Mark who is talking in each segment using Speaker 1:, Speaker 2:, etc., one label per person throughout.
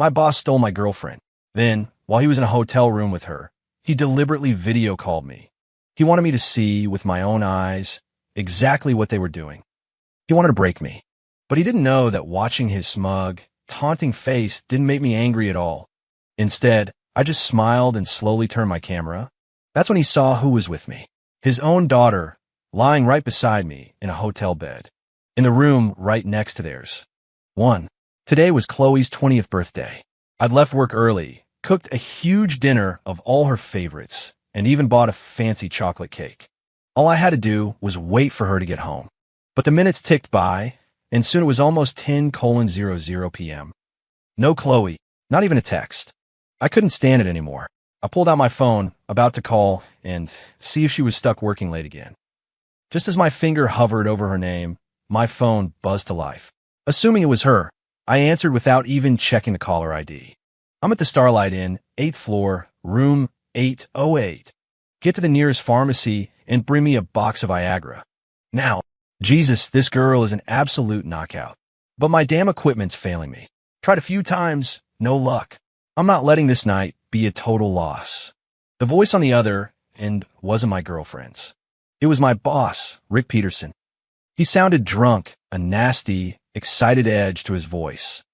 Speaker 1: My boss stole my girlfriend. Then, while he was in a hotel room with her, he deliberately video called me. He wanted me to see, with my own eyes, exactly what they were doing. He wanted to break me. But he didn't know that watching his smug, taunting face didn't make me angry at all. Instead, I just smiled and slowly turned my camera. That's when he saw who was with me. His own daughter, lying right beside me in a hotel bed, in the room right next to theirs. Today was Chloe's 20th birthday. I'd left work early, cooked a huge dinner of all her favorites, and even bought a fancy chocolate cake. All I had to do was wait for her to get home. But the minutes ticked by, and soon it was almost 10:00 p.m. No Chloe, not even a text. I couldn't stand it anymore. I pulled out my phone, about to call and see if she was stuck working late again. Just as my finger hovered over her name, my phone buzzed to life. Assuming it was her, I answered without even checking the caller ID. I'm at the Starlight Inn, 8th floor, room 808. Get to the nearest pharmacy and bring me a box of Viagra. Now, Jesus, this girl is an absolute knockout. But my damn equipment's failing me. Tried a few times, no luck. I'm not letting this night be a total loss. The voice on the other end wasn't my girlfriend's. It was my boss, Rick Peterson. He sounded drunk, a nasty, excited edge to his voice.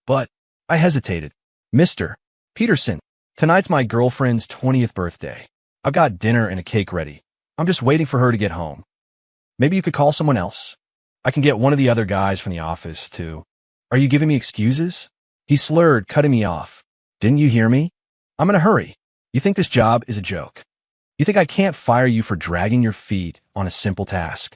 Speaker 1: But I hesitated. Mr. Peterson, tonight's my girlfriend's 20th birthday. I've got dinner and a cake ready. I'm just waiting for her to get home. Maybe you could call someone else. I can get one of the other guys from the office, too. Are you giving me excuses? He slurred, cutting me off. Didn't you hear me? I'm in a hurry. You think this job is a joke? You think I can't fire you for dragging your feet on a simple task?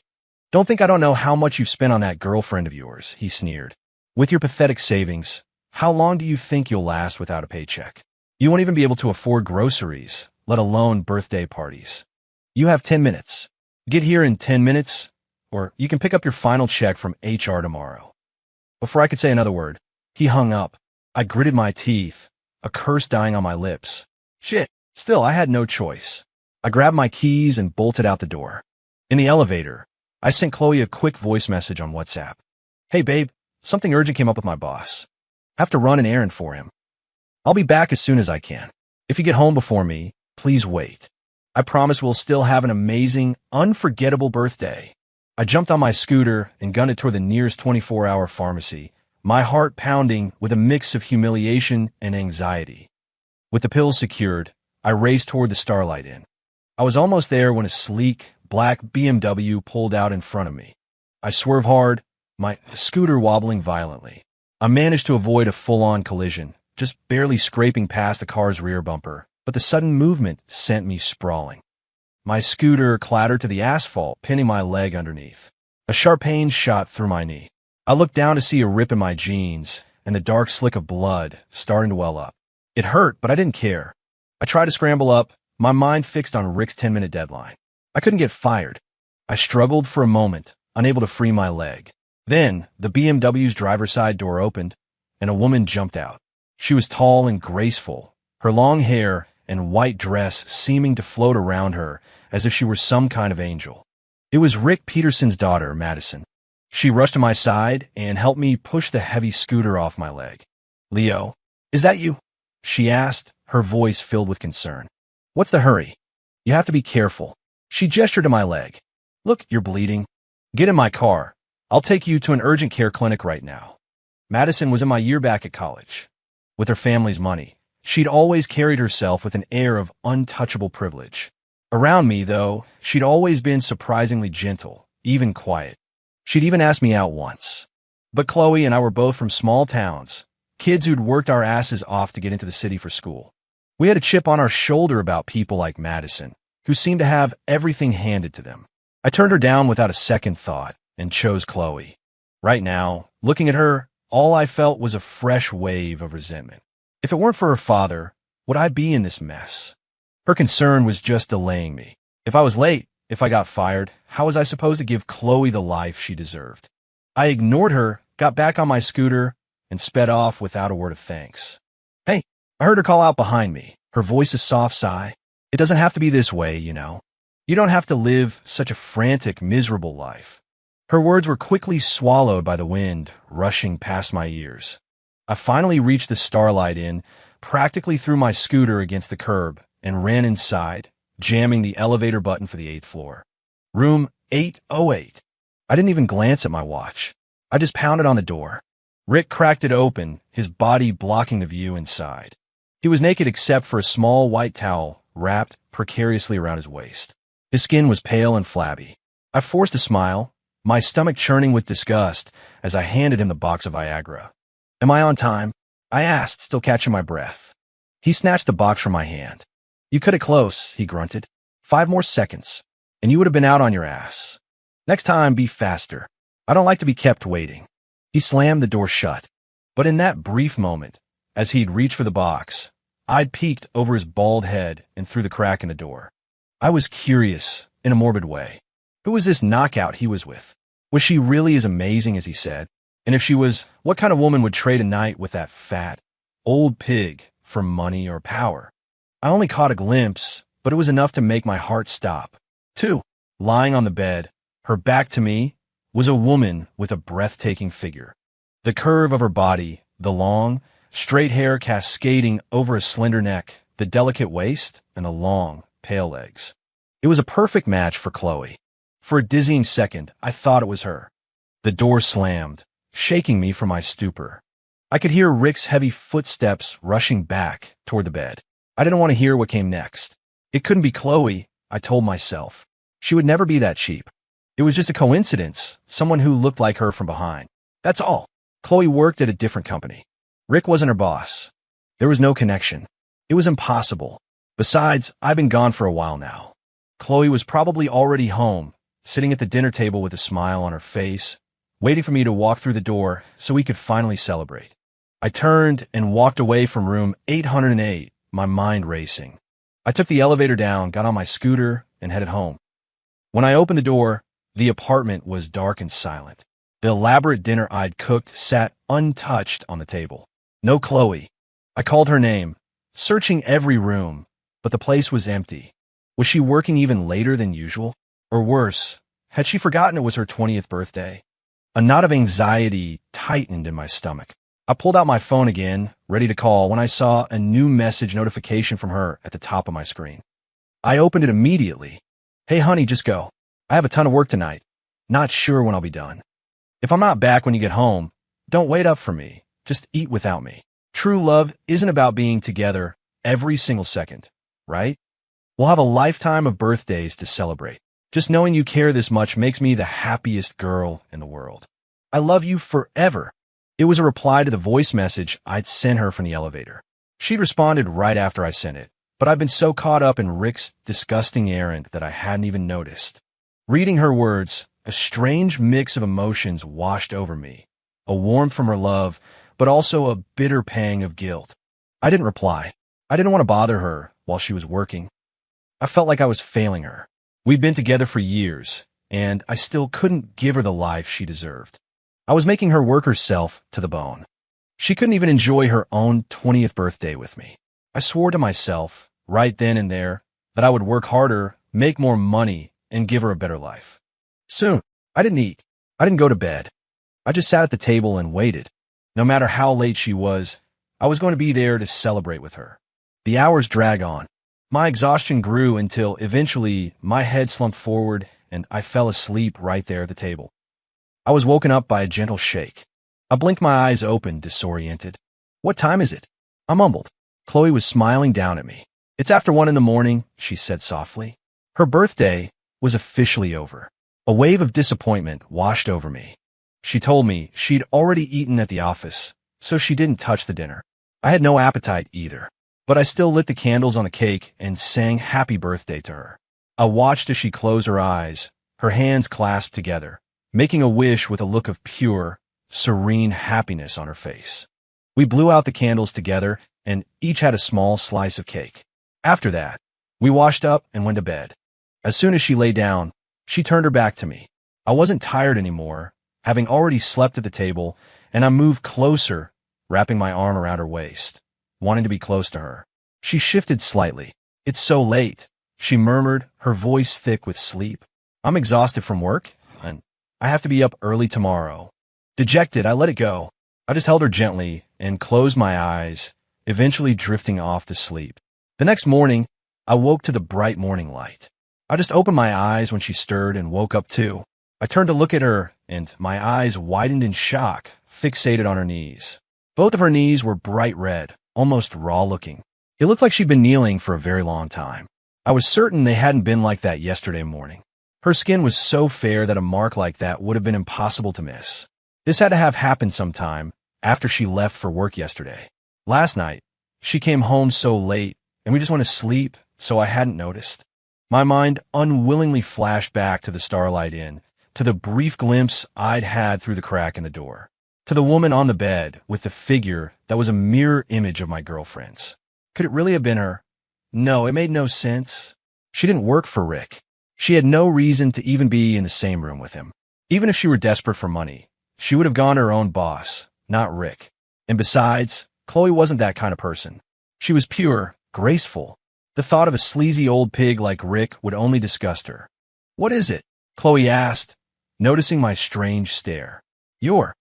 Speaker 1: Don't think I don't know how much you've spent on that girlfriend of yours, he sneered. With your pathetic savings, how long do you think you'll last without a paycheck? You won't even be able to afford groceries, let alone birthday parties. You have 10 minutes. Get here in 10 minutes, or you can pick up your final check from HR tomorrow. Before I could say another word, he hung up. I gritted my teeth, a curse dying on my lips. Shit, still, I had no choice. I grabbed my keys and bolted out the door. In the elevator, I sent Chloe a quick voice message on WhatsApp. Hey babe, something urgent came up with my boss. I have to run an errand for him. I'll be back as soon as I can. If you get home before me, please wait. I promise we'll still have an amazing, unforgettable birthday. I jumped on my scooter and gunned it toward the nearest 24-hour pharmacy, my heart pounding with a mix of humiliation and anxiety. With the pills secured, I raced toward the Starlight Inn. I was almost there when a sleek, black BMW pulled out in front of me. I swerved hard, my scooter wobbling violently. I managed to avoid a full-on collision, just barely scraping past the car's rear bumper, but the sudden movement sent me sprawling. My scooter clattered to the asphalt, pinning my leg underneath. A sharp pain shot through my knee. I looked down to see a rip in my jeans and the dark slick of blood starting to well up. It hurt, but I didn't care. I tried to scramble up, my mind fixed on Rick's 10-minute deadline. I couldn't get fired. I struggled for a moment, unable to free my leg. Then, the BMW's driver's side door opened, and a woman jumped out. She was tall and graceful, her long hair and white dress seeming to float around her as if she were some kind of angel. It was Rick Peterson's daughter, Madison. She rushed to my side and helped me push the heavy scooter off my leg. Leo, is that you? She asked, her voice filled with concern. What's the hurry? You have to be careful. She gestured to my leg. Look, you're bleeding. Get in my car. I'll take you to an urgent care clinic right now. Madison was in my year back at college. With her family's money, she'd always carried herself with an air of untouchable privilege. Around me, though, she'd always been surprisingly gentle, even quiet. She'd even asked me out once. But Chloe and I were both from small towns, kids who'd worked our asses off to get into the city for school. We had a chip on our shoulder about people like Madison, who seemed to have everything handed to them. I turned her down without a second thought and chose Chloe. Right now, looking at her, all I felt was a fresh wave of resentment. If it weren't for her father, would I be in this mess? Her concern was just delaying me. If I was late, if I got fired, how was I supposed to give Chloe the life she deserved? I ignored her, got back on my scooter, and sped off without a word of thanks. Hey, I heard her call out behind me, her voice a soft sigh. It doesn't have to be this way, you know. You don't have to live such a frantic, miserable life. Her words were quickly swallowed by the wind rushing past my ears. I finally reached the Starlight Inn, practically threw my scooter against the curb, and ran inside, jamming the elevator button for the 8th floor. Room 808. I didn't even glance at my watch. I just pounded on the door. Rick cracked it open, his body blocking the view inside. He was naked except for a small white towel wrapped precariously around his waist. His skin was pale and flabby. I forced a smile, my stomach churning with disgust as I handed him the box of Viagra. "Am I on time?" I asked, still catching my breath. He snatched the box from my hand. "You cut it close," he grunted. "5 more seconds, and you would have been out on your ass. Next time, be faster. I don't like to be kept waiting." He slammed the door shut. But in that brief moment, as he'd reached for the box, I'd peeked over his bald head and through the crack in the door. I was curious, in a morbid way. Who was this knockout he was with? Was she really as amazing as he said? And if she was, what kind of woman would trade a night with that fat, old pig for money or power? I only caught a glimpse, but it was enough to make my heart stop. 2. Lying on the bed, her back to me, was a woman with a breathtaking figure. The curve of her body, the long, straight hair cascading over a slender neck, the delicate waist, and the long, pale legs. It was a perfect match for Chloe. For a dizzying second, I thought it was her. The door slammed, shaking me from my stupor. I could hear Rick's heavy footsteps rushing back toward the bed. I didn't want to hear what came next. It couldn't be Chloe, I told myself. She would never be that cheap. It was just a coincidence, someone who looked like her from behind. That's all. Chloe worked at a different company. Rick wasn't her boss. There was no connection. It was impossible. Besides, I've been gone for a while now. Chloe was probably already home, sitting at the dinner table with a smile on her face, waiting for me to walk through the door so we could finally celebrate. I turned and walked away from room 808, my mind racing. I took the elevator down, got on my scooter, and headed home. When I opened the door, the apartment was dark and silent. The elaborate dinner I'd cooked sat untouched on the table. No Chloe. I called her name, searching every room, but the place was empty. Was she working even later than usual? Or worse, had she forgotten it was her 20th birthday? A knot of anxiety tightened in my stomach. I pulled out my phone again, ready to call, when I saw a new message notification from her at the top of my screen. I opened it immediately. "Hey honey, just go. I have a ton of work tonight. Not sure when I'll be done. If I'm not back when you get home, don't wait up for me. Just eat without me." True love isn't about being together every single second, right? We'll have a lifetime of birthdays to celebrate. Just knowing you care this much makes me the happiest girl in the world. I love you forever. It was a reply to the voice message I'd sent her from the elevator. She'd responded right after I sent it, but I'd been so caught up in Rick's disgusting errand that I hadn't even noticed. Reading her words, a strange mix of emotions washed over me. A warmth from her love, but also a bitter pang of guilt. I didn't reply. I didn't want to bother her while she was working. I felt like I was failing her. We'd been together for years, and I still couldn't give her the life she deserved. I was making her work herself to the bone. She couldn't even enjoy her own 20th birthday with me. I swore to myself, right then and there, that I would work harder, make more money, and give her a better life. Soon, I didn't eat. I didn't go to bed. I just sat at the table and waited. No matter how late she was, I was going to be there to celebrate with her. The hours dragged on. My exhaustion grew until eventually my head slumped forward and I fell asleep right there at the table. I was woken up by a gentle shake. I blinked my eyes open, disoriented. "What time is it?" I mumbled. Chloe was smiling down at me. "It's after 1 in the morning," she said softly. Her birthday was officially over. A wave of disappointment washed over me. She told me she'd already eaten at the office, so she didn't touch the dinner. I had no appetite either, but I still lit the candles on the cake and sang happy birthday to her. I watched as she closed her eyes, her hands clasped together, making a wish with a look of pure, serene happiness on her face. We blew out the candles together and each had a small slice of cake. After that, we washed up and went to bed. As soon as she lay down, she turned her back to me. I wasn't tired anymore, having already slept at the table, and I moved closer, wrapping my arm around her waist, wanting to be close to her. She shifted slightly. "It's so late," she murmured, her voice thick with sleep. "I'm exhausted from work, and I have to be up early tomorrow." Dejected, I let it go. I just held her gently and closed my eyes, eventually drifting off to sleep. The next morning, I woke to the bright morning light. I just opened my eyes when she stirred and woke up too. I turned to look at her, and my eyes widened in shock, fixated on her knees. Both of her knees were bright red, almost raw-looking. It looked like she'd been kneeling for a very long time. I was certain they hadn't been like that yesterday morning. Her skin was so fair that a mark like that would have been impossible to miss. This had to have happened sometime after she left for work yesterday. Last night, she came home so late, and we just went to sleep, so I hadn't noticed. My mind unwillingly flashed back to the Starlight Inn, to the brief glimpse I'd had through the crack in the door, to the woman on the bed with the figure that was a mirror image of my girlfriend's. Could it really have been her? No, it made no sense. She didn't work for Rick. She had no reason to even be in the same room with him. Even if she were desperate for money, she would have gone to her own boss, not Rick. And besides, Chloe wasn't that kind of person. She was pure, graceful. The thought of a sleazy old pig like Rick would only disgust her. "What is it?" Chloe asked, noticing my strange stare. Your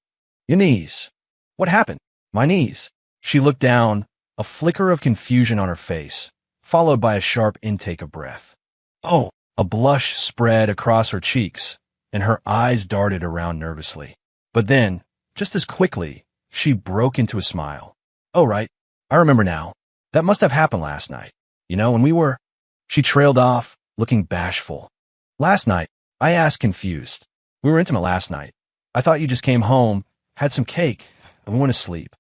Speaker 1: knees." "What happened?" "My knees." She looked down, a flicker of confusion on her face, followed by a sharp intake of breath. "Oh." A blush spread across her cheeks, and her eyes darted around nervously. But then, just as quickly, she broke into a smile. "Oh, right. I remember now. That must have happened last night. You know, when we were—" She trailed off, looking bashful. "Last night?" I asked, confused. "We were intimate last night. I thought you just came home, had some cake, and we went to sleep."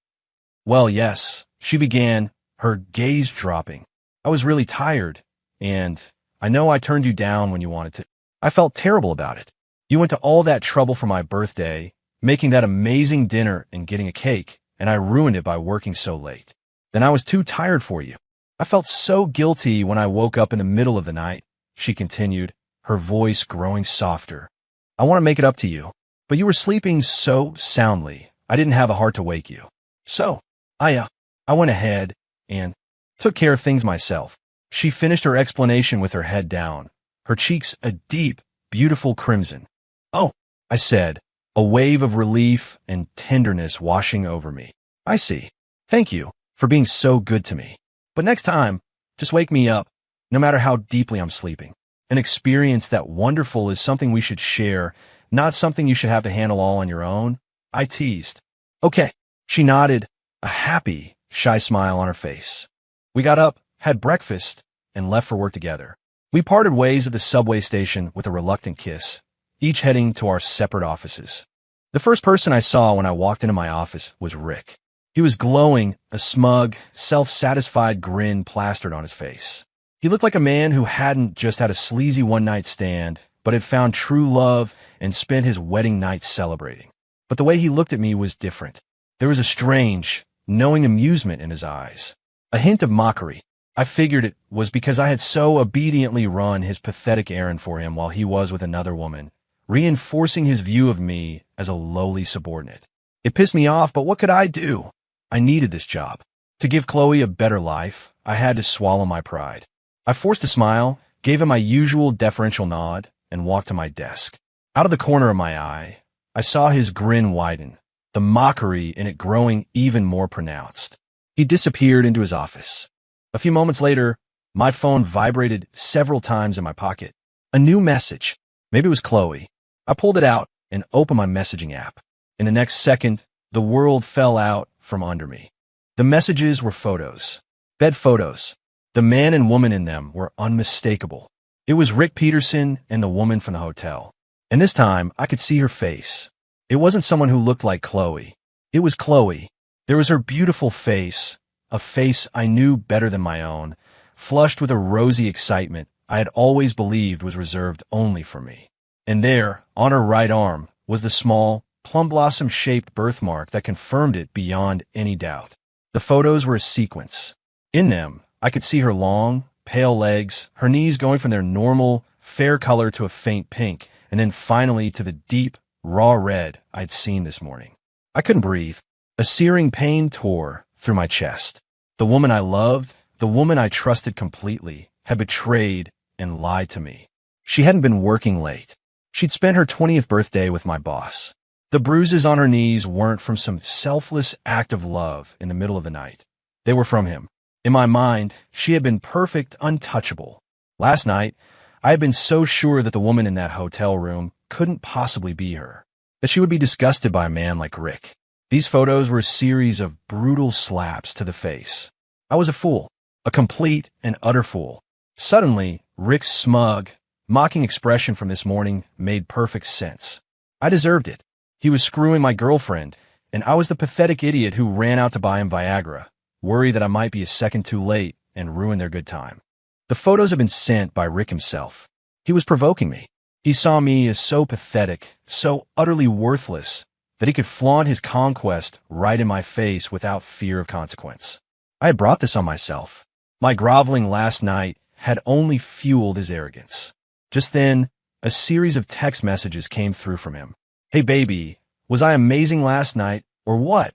Speaker 1: "Well, yes," she began, her gaze dropping. "I was really tired, and I know I turned you down when you wanted to. I felt terrible about it. You went to all that trouble for my birthday, making that amazing dinner and getting a cake, and I ruined it by working so late. Then I was too tired for you. I felt so guilty when I woke up in the middle of the night," she continued, her voice growing softer. "I want to make it up to you, but you were sleeping so soundly, I didn't have a heart to wake you. So, I went ahead and took care of things myself." She finished her explanation with her head down, her cheeks a deep, beautiful crimson. "Oh," I said, a wave of relief and tenderness washing over me. "I see. Thank you for being so good to me. But next time, just wake me up, no matter how deeply I'm sleeping. An experience that wonderful is something we should share, not something you should have to handle all on your own," I teased. "Okay." She nodded, a happy, shy smile on her face. We got up, had breakfast, and left for work together. We parted ways at the subway station with a reluctant kiss, each heading to our separate offices. The first person I saw when I walked into my office was Rick. He was glowing, a smug, self-satisfied grin plastered on his face. He looked like a man who hadn't just had a sleazy one-night stand, but had found true love and spent his wedding night celebrating. But the way he looked at me was different. There was a strange, knowing amusement in his eyes, a hint of mockery. I figured it was because I had so obediently run his pathetic errand for him while he was with another woman, reinforcing his view of me as a lowly subordinate. It pissed me off, but what could I do? I needed this job. To give Chloe a better life, I had to swallow my pride. I forced a smile, gave him my usual deferential nod, and walked to my desk. Out of the corner of my eye, I saw his grin widen, the mockery in it growing even more pronounced. He disappeared into his office. A few moments later, my phone vibrated several times in my pocket. A new message. Maybe it was Chloe. I pulled it out and opened my messaging app. In the next second, the world fell out from under me. The messages were photos. Bed photos. The man and woman in them were unmistakable. It was Rick Peterson and the woman from the hotel. And this time, I could see her face. It wasn't someone who looked like Chloe. It was Chloe. There was her beautiful face, a face I knew better than my own, flushed with a rosy excitement I had always believed was reserved only for me. And there, on her right arm, was the small, plum blossom-shaped birthmark that confirmed it beyond any doubt. The photos were a sequence. In them, I could see her long, pale legs, her knees going from their normal, fair color to a faint pink, and then finally to the deep, raw red I'd seen this morning. I couldn't breathe. A searing pain tore through my chest. The woman I loved, the woman I trusted completely, had betrayed and lied to me. She hadn't been working late. She'd spent her 20th birthday with my boss. The bruises on her knees weren't from some selfless act of love in the middle of the night. They were from him. In my mind, she had been perfect, untouchable. Last night, I had been so sure that the woman in that hotel room couldn't possibly be her, that she would be disgusted by a man like Rick. These photos were a series of brutal slaps to the face. I was a fool, a complete and utter fool. Suddenly, Rick's smug, mocking expression from this morning made perfect sense. I deserved it. He was screwing my girlfriend, and I was the pathetic idiot who ran out to buy him Viagra, worried that I might be a second too late and ruin their good time. The photos had been sent by Rick himself. He was provoking me. He saw me as so pathetic, so utterly worthless, that he could flaunt his conquest right in my face without fear of consequence. I had brought this on myself. My groveling last night had only fueled his arrogance. Just then, a series of text messages came through from him. "Hey baby, was I amazing last night, or what?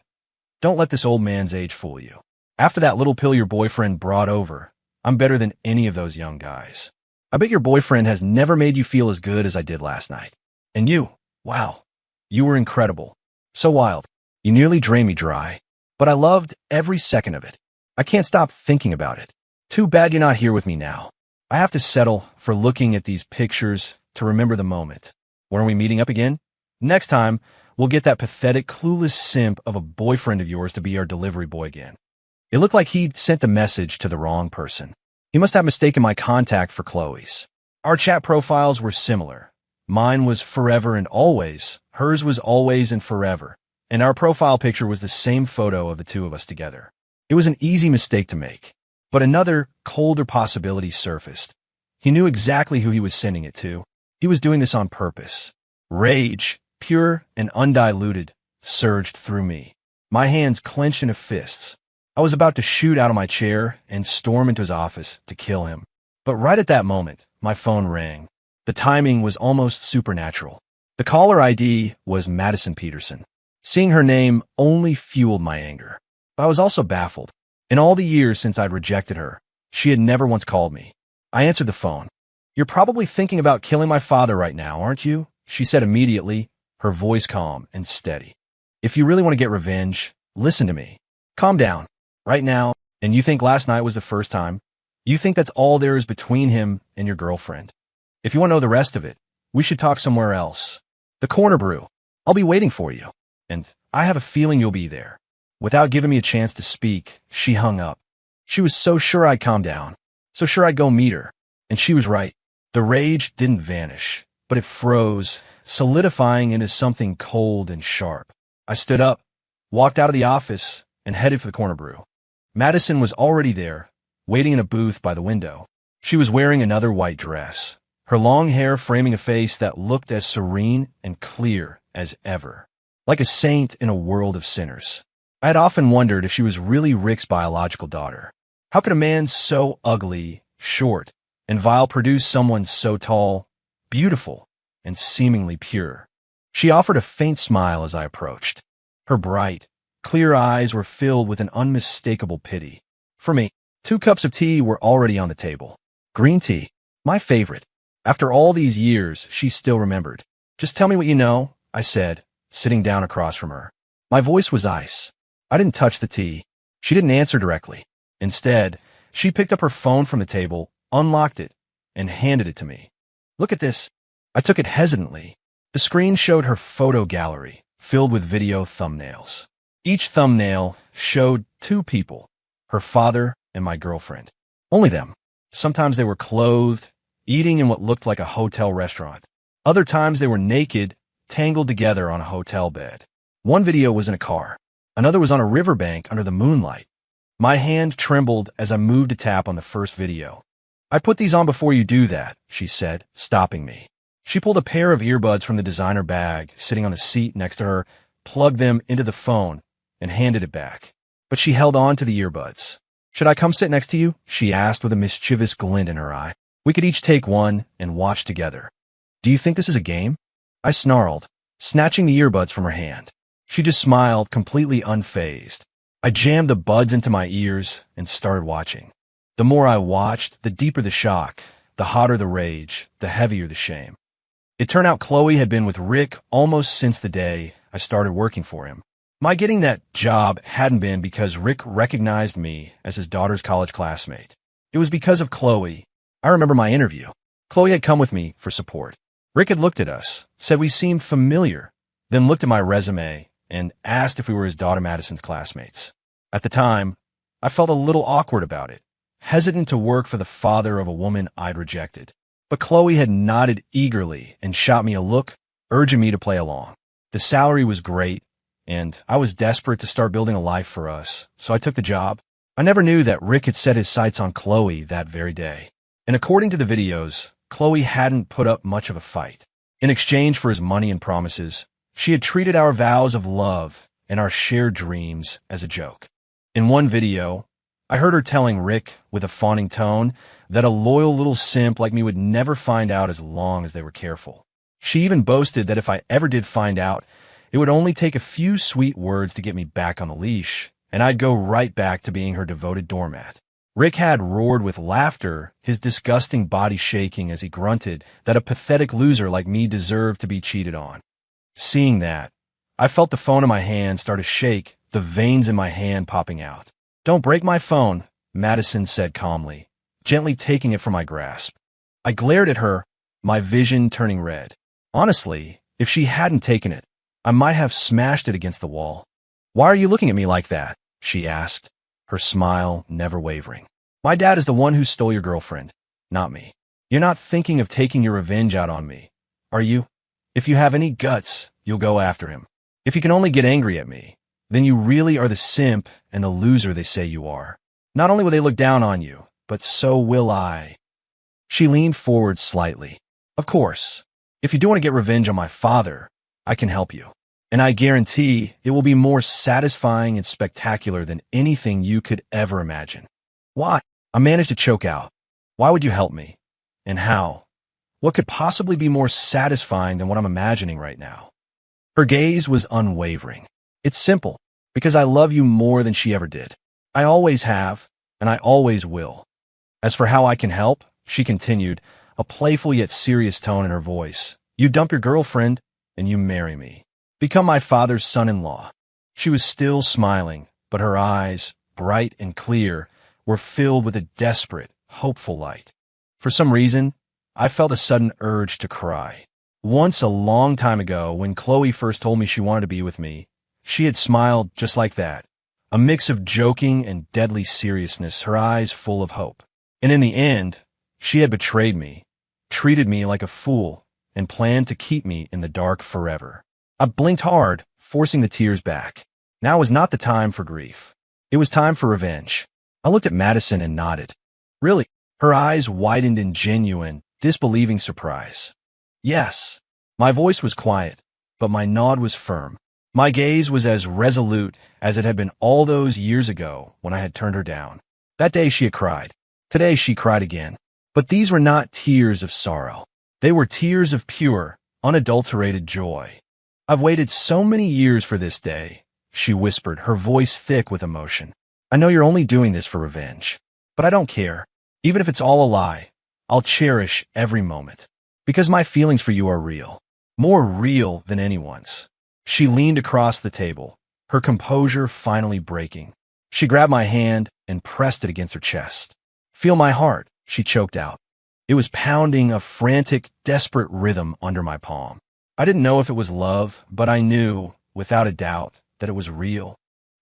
Speaker 1: Don't let this old man's age fool you. After that little pill your boyfriend brought over, I'm better than any of those young guys. I bet your boyfriend has never made you feel as good as I did last night. And you, wow, you were incredible. So wild. You nearly drained me dry. But I loved every second of it. I can't stop thinking about it. Too bad you're not here with me now. I have to settle for looking at these pictures to remember the moment. When are we meeting up again? Next time, we'll get that pathetic, clueless simp of a boyfriend of yours to be our delivery boy again." It looked like he'd sent the message to the wrong person. He must have mistaken my contact for Chloe's. Our chat profiles were similar. Mine was forever and always, hers was always and forever, and our profile picture was the same photo of the two of us together. It was an easy mistake to make, but another, colder possibility surfaced. He knew exactly who he was sending it to. He was doing this on purpose. Rage, pure and undiluted, surged through me. My hands clenched into fists. I was about to shoot out of my chair and storm into his office to kill him. But right at that moment, my phone rang. The timing was almost supernatural. The caller ID was Madison Peterson. Seeing her name only fueled my anger. But I was also baffled. In all the years since I'd rejected her, she had never once called me. I answered the phone. "You're probably thinking about killing my father right now, aren't you?" she said immediately, her voice calm and steady. "If you really want to get revenge, listen to me. Calm down. Right now, and you think last night was the first time? You think that's all there is between him and your girlfriend? If you want to know the rest of it, we should talk somewhere else. The Corner Brew. I'll be waiting for you. And I have a feeling you'll be there." Without giving me a chance to speak, she hung up. She was so sure I'd calm down, so sure I'd go meet her. And she was right. The rage didn't vanish, but it froze, solidifying into something cold and sharp. I stood up, walked out of the office, and headed for the Corner Brew. Madison was already there, waiting in a booth by the window. She was wearing another white dress, her long hair framing a face that looked as serene and clear as ever, like a saint in a world of sinners. I had often wondered if she was really Rick's biological daughter. How could a man so ugly, short, and vile produce someone so tall, beautiful, and seemingly pure? She offered a faint smile as I approached. Her bright, clear eyes were filled with an unmistakable pity. For me, 2 cups of tea were already on the table. Green tea, my favorite. After all these years, she still remembered. "Just tell me what you know," I said, sitting down across from her. My voice was ice. I didn't touch the tea. She didn't answer directly. Instead, she picked up her phone from the table, unlocked it, and handed it to me. "Look at this." I took it hesitantly. The screen showed her photo gallery, filled with video thumbnails. Each thumbnail showed 2 people, her father and my girlfriend. Only them. Sometimes they were clothed, eating in what looked like a hotel restaurant. Other times they were naked, tangled together on a hotel bed. One video was in a car. Another was on a riverbank under the moonlight. My hand trembled as I moved to tap on the first video. "I put these on before you do that," she said, stopping me. She pulled a pair of earbuds from the designer bag sitting on the seat next to her, plugged them into the phone, and handed it back. But she held on to the earbuds. "Should I come sit next to you?" she asked with a mischievous glint in her eye. "We could each take one and watch together." "Do you think this is a game?" I snarled, snatching the earbuds from her hand. She just smiled, completely unfazed. I jammed the buds into my ears and started watching. The more I watched, the deeper the shock, the hotter the rage, the heavier the shame. It turned out Chloe had been with Rick almost since the day I started working for him. My getting that job hadn't been because Rick recognized me as his daughter's college classmate. It was because of Chloe. I remember my interview. Chloe had come with me for support. Rick had looked at us, said we seemed familiar, then looked at my resume and asked if we were his daughter Madison's classmates. At the time, I felt a little awkward about it, hesitant to work for the father of a woman I'd rejected. But Chloe had nodded eagerly and shot me a look, urging me to play along. The salary was great, and I was desperate to start building a life for us, so I took the job. I never knew that Rick had set his sights on Chloe that very day. And according to the videos, Chloe hadn't put up much of a fight. In exchange for his money and promises, she had treated our vows of love and our shared dreams as a joke. In one video, I heard her telling Rick with a fawning tone that a loyal little simp like me would never find out as long as they were careful. She even boasted that if I ever did find out, it would only take a few sweet words to get me back on the leash, and I'd go right back to being her devoted doormat. Rick had roared with laughter, his disgusting body shaking as he grunted that a pathetic loser like me deserved to be cheated on. Seeing that, I felt the phone in my hand start to shake, the veins in my hand popping out. "Don't break my phone," Madison said calmly, gently taking it from my grasp. I glared at her, my vision turning red. Honestly, if she hadn't taken it, I might have smashed it against the wall. "Why are you looking at me like that?" she asked, her smile never wavering. "My dad is the one who stole your girlfriend, not me. You're not thinking of taking your revenge out on me, are you? If you have any guts, you'll go after him. If you can only get angry at me, then you really are the simp and the loser they say you are. Not only will they look down on you, but so will I." She leaned forward slightly. "Of course, if you do want to get revenge on my father, I can help you. And I guarantee it will be more satisfying and spectacular than anything you could ever imagine." "Why?" I managed to choke out. "Why would you help me? And how? What could possibly be more satisfying than what I'm imagining right now?" Her gaze was unwavering. "It's simple, because I love you more than she ever did. I always have, and I always will. As for how I can help," she continued, a playful yet serious tone in her voice, "you dump your girlfriend, and you marry me. Become my father's son-in-law." She was still smiling, but her eyes, bright and clear, were filled with a desperate, hopeful light. For some reason, I felt a sudden urge to cry. Once a long time ago, when Chloe first told me she wanted to be with me, she had smiled just like that, a mix of joking and deadly seriousness, her eyes full of hope. And in the end, she had betrayed me, treated me like a fool, and planned to keep me in the dark forever. I blinked hard, forcing the tears back. Now was not the time for grief. It was time for revenge. I looked at Madison and nodded. "Really?" Her eyes widened in genuine, disbelieving surprise. "Yes." My voice was quiet, but my nod was firm. My gaze was as resolute as it had been all those years ago when I had turned her down. That day she had cried. Today she cried again. But these were not tears of sorrow. They were tears of pure, unadulterated joy. "I've waited so many years for this day," she whispered, her voice thick with emotion. "I know you're only doing this for revenge, but I don't care. Even if it's all a lie, I'll cherish every moment. Because my feelings for you are real. More real than anyone's." She leaned across the table, her composure finally breaking. She grabbed my hand and pressed it against her chest. "Feel my heart," she choked out. It was pounding a frantic, desperate rhythm under my palm. I didn't know if it was love, but I knew, without a doubt, that it was real.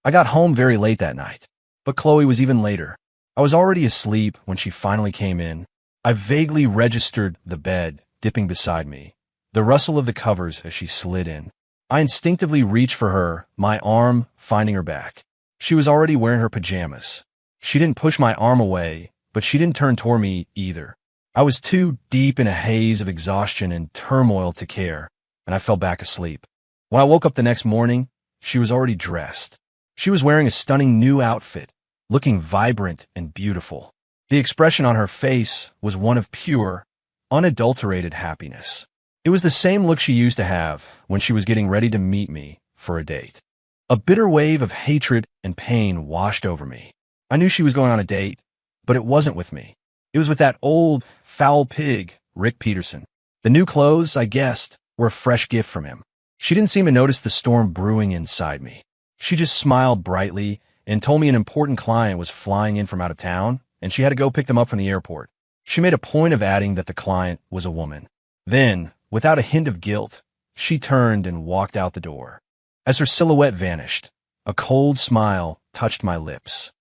Speaker 1: I got home very late that night, but Chloe was even later. I was already asleep when she finally came in. I vaguely registered the bed dipping beside me, the rustle of the covers as she slid in. I instinctively reached for her, my arm finding her back. She was already wearing her pajamas. She didn't push my arm away, but she didn't turn toward me either. I was too deep in a haze of exhaustion and turmoil to care, and I fell back asleep. When I woke up the next morning, she was already dressed. She was wearing a stunning new outfit, looking vibrant and beautiful. The expression on her face was one of pure, unadulterated happiness. It was the same look she used to have when she was getting ready to meet me for a date. A bitter wave of hatred and pain washed over me. I knew she was going on a date, but it wasn't with me. It was with that old, foul pig, Rick Peterson. The new clothes, I guessed, were a fresh gift from him. She didn't seem to notice the storm brewing inside me. She just smiled brightly and told me an important client was flying in from out of town, and she had to go pick them up from the airport. She made a point of adding that the client was a woman. Then, without a hint of guilt, she turned and walked out the door. As her silhouette vanished, a cold smile touched my lips.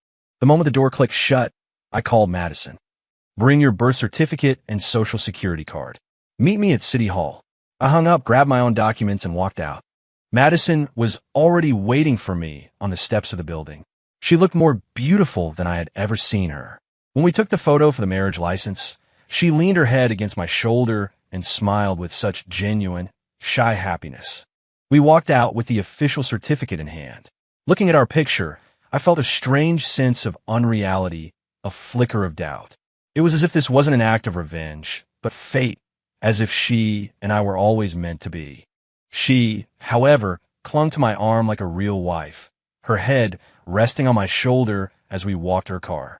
Speaker 1: The moment the door clicked shut, I called Madison. Bring your birth certificate and social security card. Meet me at City Hall. I hung up, grabbed my own documents, and walked out. Madison was already waiting for me on the steps of the building. She looked more beautiful than I had ever seen her. When we took the photo for the marriage license, she leaned her head against my shoulder and smiled with such genuine, shy happiness. We walked out with the official certificate in hand. Looking at our picture, I felt a strange sense of unreality, a flicker of doubt. It was as if this wasn't an act of revenge, but fate, as if she and I were always meant to be. She, however, clung to my arm like a real wife, her head resting on my shoulder as we walked her car.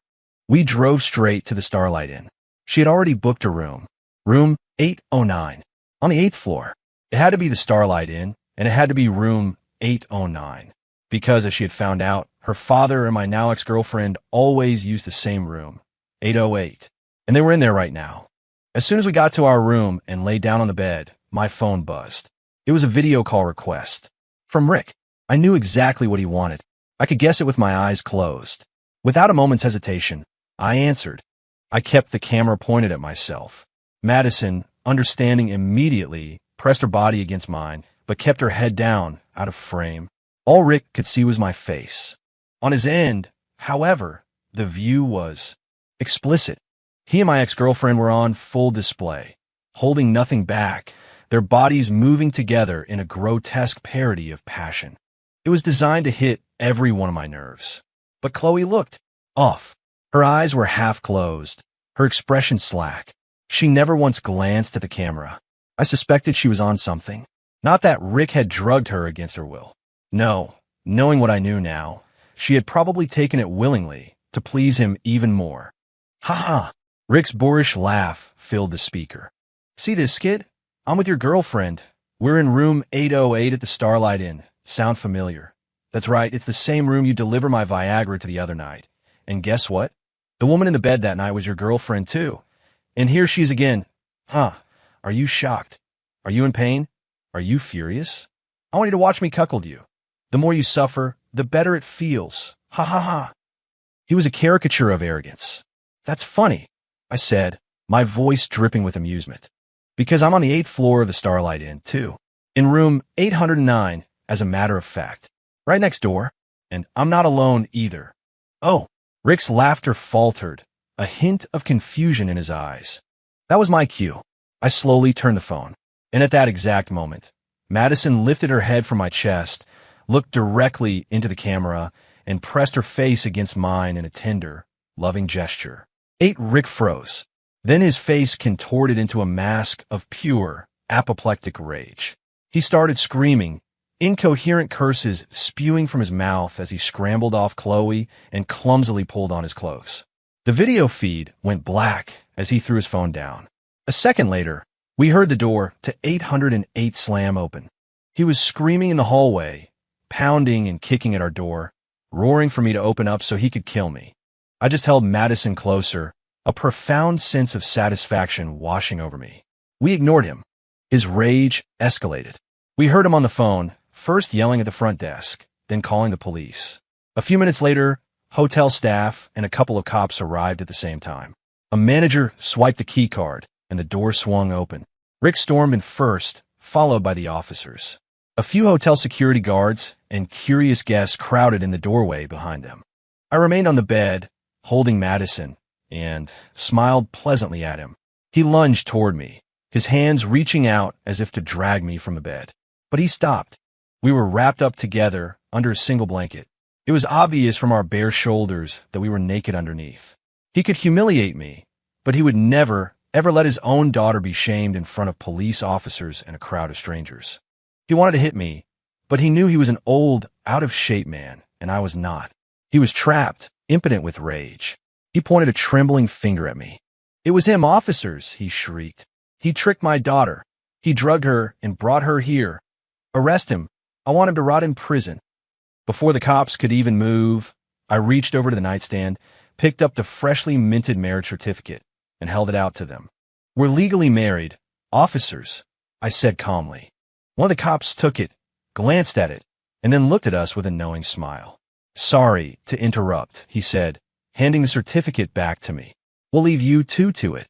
Speaker 1: We drove straight to the Starlight Inn. She had already booked a room 809, on the 8th floor. It had to be the Starlight Inn, and it had to be room 809, because, as she had found out, her father and my now ex-girlfriend always used the same room, 808, and they were in there right now. As soon as we got to our room and lay down on the bed, my phone buzzed. It was a video call request. From Rick. I knew exactly what he wanted. I could guess it with my eyes closed. Without a moment's hesitation, I answered. I kept the camera pointed at myself. Madison, understanding immediately, pressed her body against mine, but kept her head down, out of frame. All Rick could see was my face. On his end, however, the view was explicit. He and my ex-girlfriend were on full display, holding nothing back, their bodies moving together in a grotesque parody of passion. It was designed to hit every one of my nerves. But Chloe looked off. Her eyes were half closed, her expression slack. She never once glanced at the camera. I suspected she was on something. Not that Rick had drugged her against her will. No, knowing what I knew now, she had probably taken it willingly to please him even more. Ha ha! Rick's boorish laugh filled the speaker. See this, kid? I'm with your girlfriend. We're in room 808 at the Starlight Inn. Sound familiar? That's right, it's the same room you deliver my Viagra to the other night. And guess what? The woman in the bed that night was your girlfriend, too. And here she's again. Huh. Are you shocked? Are you in pain? Are you furious? I want you to watch me cuckold you. The more you suffer, the better it feels. Ha ha ha. He was a caricature of arrogance. That's funny, I said, my voice dripping with amusement. Because I'm on the 8th floor of the Starlight Inn, too. In room 809, as a matter of fact. Right next door. And I'm not alone either. Oh, Rick's laughter faltered, a hint of confusion in his eyes. That was my cue. I slowly turned the phone. And at that exact moment, Madison lifted her head from my chest, looked directly into the camera, and pressed her face against mine in a tender, loving gesture. Rick froze. Then his face contorted into a mask of pure, apoplectic rage. He started screaming, incoherent curses spewing from his mouth as he scrambled off Chloe and clumsily pulled on his clothes. The video feed went black as he threw his phone down. A second later, we heard the door to 808 slam open. He was screaming in the hallway, pounding and kicking at our door, roaring for me to open up so he could kill me. I just held Madison closer, a profound sense of satisfaction washing over me. We ignored him. His rage escalated. We heard him on the phone, first yelling at the front desk, then calling the police. A few minutes later, hotel staff and a couple of cops arrived at the same time. A manager swiped the key card, and the door swung open. Rick stormed in first, followed by the officers. A few hotel security guards and curious guests crowded in the doorway behind them. I remained on the bed, holding Madison, and smiled pleasantly at him. He lunged toward me, his hands reaching out as if to drag me from the bed. But he stopped. We were wrapped up together under a single blanket. It was obvious from our bare shoulders that we were naked underneath. He could humiliate me, but he would never, ever let his own daughter be shamed in front of police officers and a crowd of strangers. He wanted to hit me, but he knew he was an old, out-of-shape man, and I was not. He was trapped, impotent with rage. He pointed a trembling finger at me. It was him, officers, he shrieked. He tricked my daughter. He drugged her and brought her here. Arrest him. I want him to rot in prison. Before the cops could even move, I reached over to the nightstand, picked up the freshly minted marriage certificate, and held it out to them. We're legally married, officers, I said calmly. One of the cops took it, glanced at it, and then looked at us with a knowing smile. Sorry to interrupt, he said, handing the certificate back to me. We'll leave you two to it.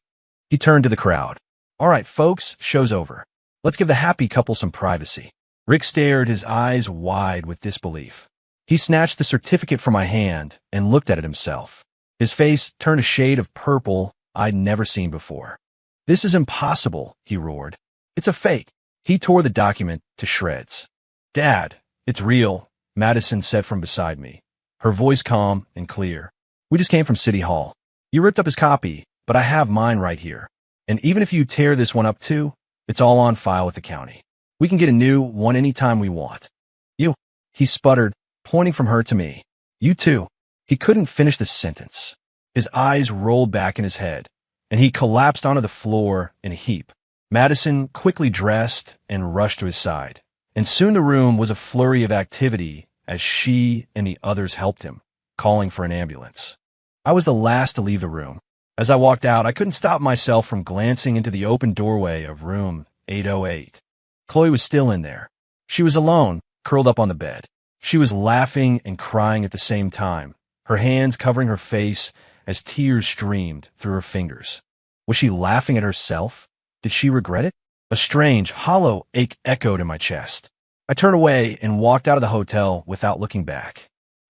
Speaker 1: He turned to the crowd. All right, folks, show's over. Let's give the happy couple some privacy. Rick stared, his eyes wide with disbelief. He snatched the certificate from my hand and looked at it himself. His face turned a shade of purple I'd never seen before. This is impossible, he roared. It's a fake. He tore the document to shreds. Dad, it's real, Madison said from beside me, her voice calm and clear. We just came from City Hall. You ripped up his copy, but I have mine right here. And even if you tear this one up too, it's all on file with the county. We can get a new one anytime we want. You, he sputtered, pointing from her to me. You too. He couldn't finish the sentence. His eyes rolled back in his head, and he collapsed onto the floor in a heap. Madison quickly dressed and rushed to his side, and soon the room was a flurry of activity as she and the others helped him, calling for an ambulance. I was the last to leave the room. As I walked out, I couldn't stop myself from glancing into the open doorway of room 808. Chloe was still in there. She was alone, curled up on the bed. She was laughing and crying at the same time, her hands covering her face as tears streamed through her fingers. Was she laughing at herself? Did she regret it? A strange, hollow ache echoed in my chest. I turned away and walked out of the hotel without looking back.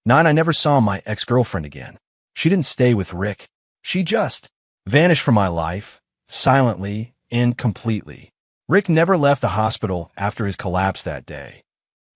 Speaker 1: I never saw my ex-girlfriend again. She didn't stay with Rick. She just vanished from my life, silently and completely. Rick never left the hospital after his collapse that day.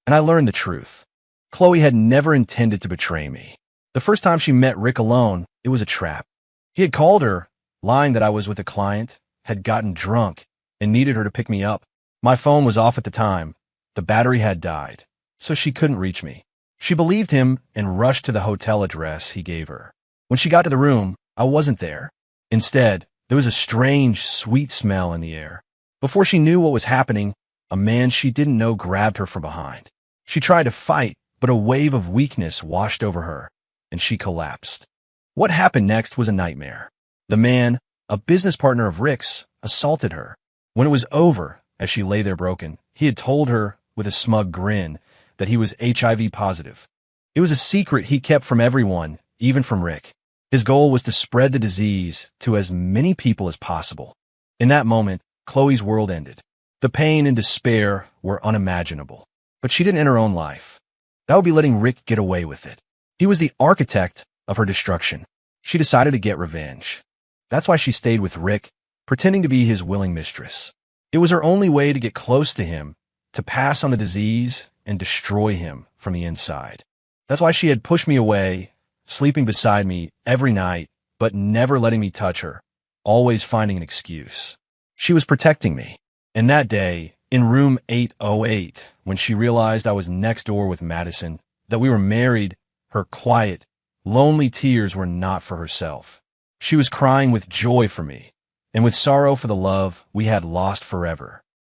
Speaker 1: And I learned the truth. Chloe had never intended to betray me. The first time she met Rick alone, it was a trap. He had called her, lying that I was with a client, had gotten drunk, and needed her to pick me up. My phone was off at the time. The battery had died, so she couldn't reach me. She believed him and rushed to the hotel address he gave her. When she got to the room, I wasn't there. Instead, there was a strange, sweet smell in the air. Before she knew what was happening, a man she didn't know grabbed her from behind. She tried to fight, but a wave of weakness washed over her, and she collapsed. What happened next was a nightmare. The man, a business partner of Rick's, assaulted her. When it was over, as she lay there broken, he had told her, with a smug grin, that he was HIV positive. It was a secret he kept from everyone, even from Rick. His goal was to spread the disease to as many people as possible. In that moment, Chloe's world ended. The pain and despair were unimaginable. But she didn't end her own life. That would be letting Rick get away with it. He was the architect of her destruction. She decided to get revenge. That's why she stayed with Rick, pretending to be his willing mistress. It was her only way to get close to him, to pass on the disease and destroy him from the inside. That's why she had pushed me away, sleeping beside me every night, but never letting me touch her, always finding an excuse. She was protecting me. And that day, in room 808, when she realized I was next door with Madison, that we were married, her quiet, lonely tears were not for herself. She was crying with joy for me, and with sorrow for the love we had lost forever.